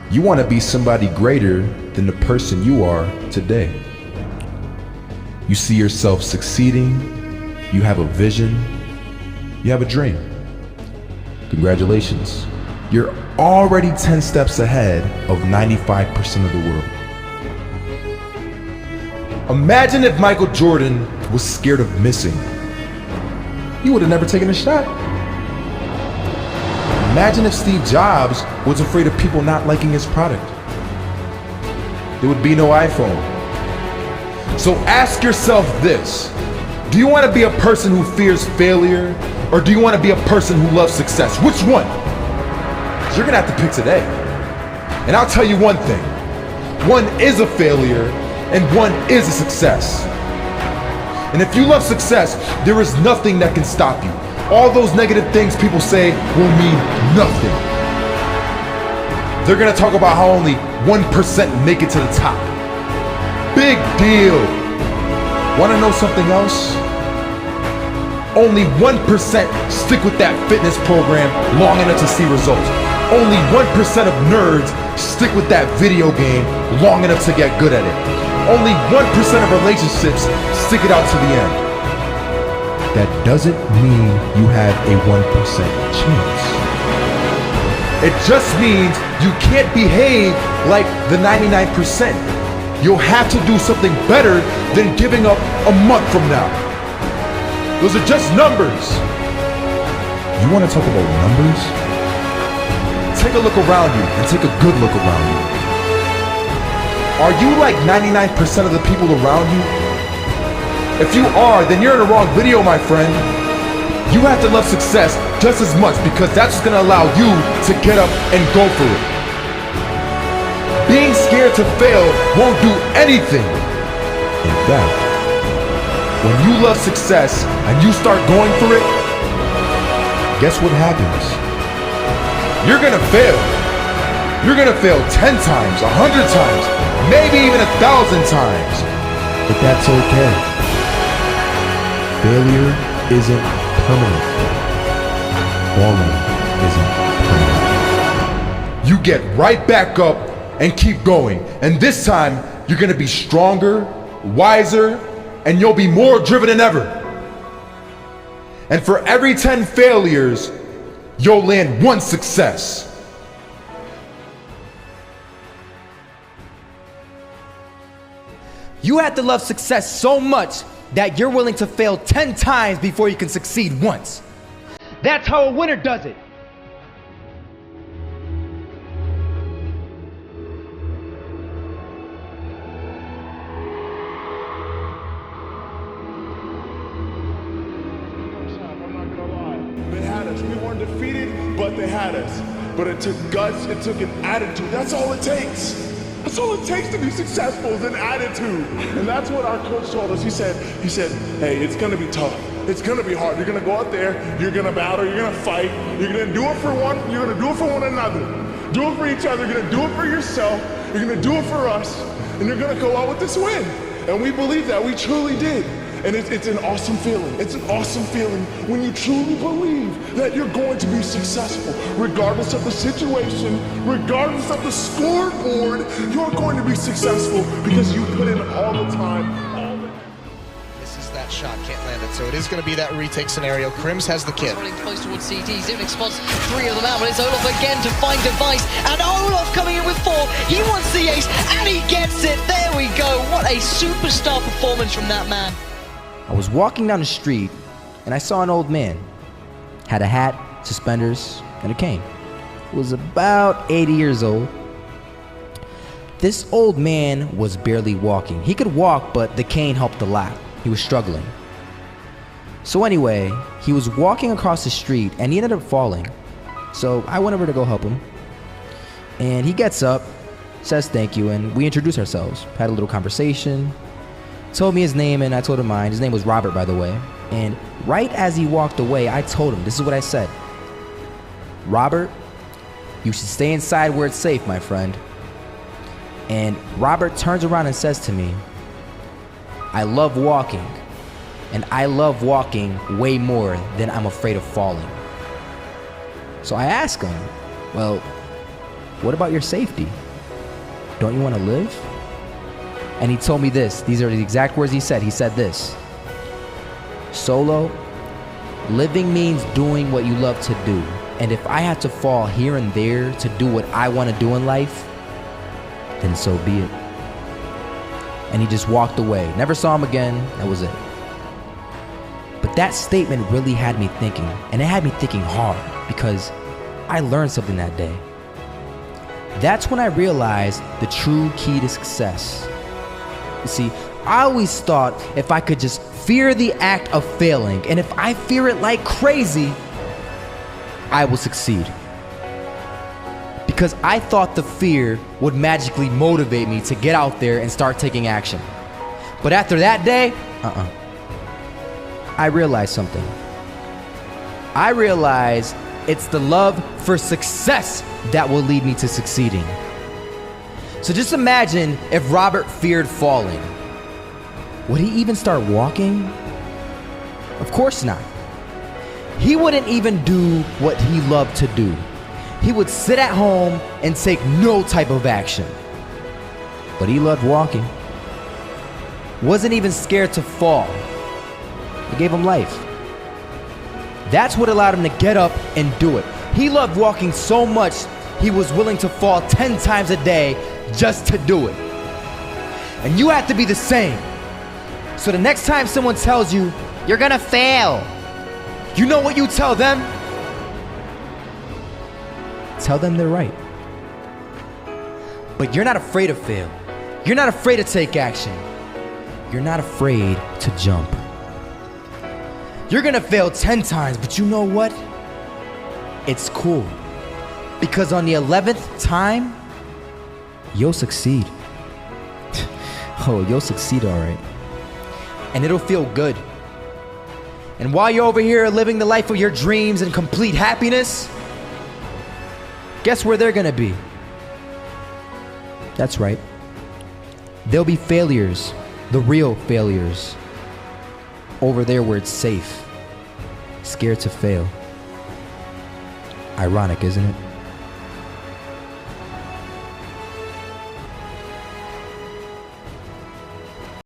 You want to be somebody greater than the person you are today. You see yourself succeeding, you have a vision, you have a dream. Congratulations. You're already 10 steps ahead of 95% of the world. Imagine if Michael Jordan was scared of missing. He would have never taken a shot. Imagine if Steve Jobs was afraid of people not liking his product. There would be no iPhone. So ask yourself this: do you want to be a person who fears failure, or do you want to be a person who loves success? Which one? You're gonna have to pick today. And I'll tell you one thing: one is a failure and one is a success. And if you love success, there is nothing that can stop you. All those negative things people say will mean nothing. They're gonna talk about how only 1% make it to the top. Big deal. Wanna know something else? Only 1% stick with that fitness program long enough to see results. Only 1% of nerds stick with that video game long enough to get good at it. Only 1% of relationships stick it out to the end. That doesn't mean you have a 1% chance. It just means you can't behave like the 99%. You'll have to do something better than giving up a month from now. Those are just numbers. You want to talk about numbers? Take a look around you and take a good look around you. Are you like 99% of the people around you? If you are, then you're in the wrong video, my friend. You have to love success just as much, because that's what's gonna allow you to get up and go for it. Being scared to fail won't do anything. In fact, when you love success and you start going for it, guess what happens? You're gonna fail. You're gonna fail 10 times, 100 times, maybe even 1,000 times. But that's okay. Failure isn't permanent. Falling isn't permanent. You get right back up and keep going. And this time, you're gonna be stronger, wiser, and you'll be more driven than ever. And for every 10 failures, you'll land one success. You have to love success so much that you're willing to fail 10 times before you can succeed once. That's how a winner does it. I'm not gonna lie. They had us. We weren't defeated, but they had us. But it took guts, it took an attitude. That's all it takes. That's all it takes to be successful, is an attitude. And that's what our coach told us. He said, hey, it's gonna be tough. It's gonna be hard. You're gonna go out there, you're gonna battle, you're gonna fight, you're gonna do it for one, you're gonna do it for one another. Do it for each other, you're gonna do it for yourself, you're gonna do it for us, and you're gonna go out with this win. And we believe that, we truly did. And it's an awesome feeling. It's an awesome feeling when you truly believe that you're going to be successful. Regardless of the situation, regardless of the scoreboard, you're going to be successful because you put in all the time. Misses that shot, can't land it. So it is going to be that retake scenario. Crims has the kid. Running close towards CT. Zivnik spots 3 of them out, but it's Olaf again to find device. And Olaf coming in with 4. He wants the ace, and he gets it. There we go. What a superstar performance from that man. I was walking down the street and I saw an old man. Had a hat, suspenders, and a cane. Was about 80 years old. This old man was barely walking. He could walk, but the cane helped a lot. He was struggling. So anyway, he was walking across the street and he ended up falling. So I went over to go help him. And he gets up, says thank you, and we introduced ourselves. Had a little conversation. Told me his name and I told him mine. His name was Robert, by the way. And right as he walked away, I told him, this is what I said. Robert, you should stay inside where it's safe, my friend. And Robert turns around and says to me, I love walking. And I love walking way more than I'm afraid of falling. So I ask him, well, what about your safety? Don't you want to live? And he told me this. These are the exact words he said. He said this: Solo, living means doing what you love to do. And if I had to fall here and there to do what I want to do in life, then so be it. And he just walked away. Never saw him again. That was it. But that statement really had me thinking. And it had me thinking hard, because I learned something that day. That's when I realized the true key to success. You see, I always thought if I could just fear the act of failing, and if I fear it like crazy, I will succeed. Because I thought the fear would magically motivate me to get out there and start taking action. But after that day, I realized something. I realized it's the love for success that will lead me to succeeding. So just imagine if Robert feared falling. Would he even start walking? Of course not. He wouldn't even do what he loved to do. He would sit at home and take no type of action. But he loved walking. Wasn't even scared to fall. It gave him life. That's what allowed him to get up and do it. He loved walking so much, he was willing to fall 10 times a day just to do it. And you have to be the same. So the next time someone tells you, you're gonna fail, you know what you tell them? Tell them they're right. But you're not afraid to fail. You're not afraid to take action. You're not afraid to jump. You're gonna fail 10 times, but you know what? It's cool. Because on the 11th time, you'll succeed. Oh, you'll succeed all right. And it'll feel good. And while you're over here living the life of your dreams and complete happiness, guess where they're gonna be? That's right. They'll be failures, the real failures. Over there where it's safe, scared to fail. Ironic, isn't it?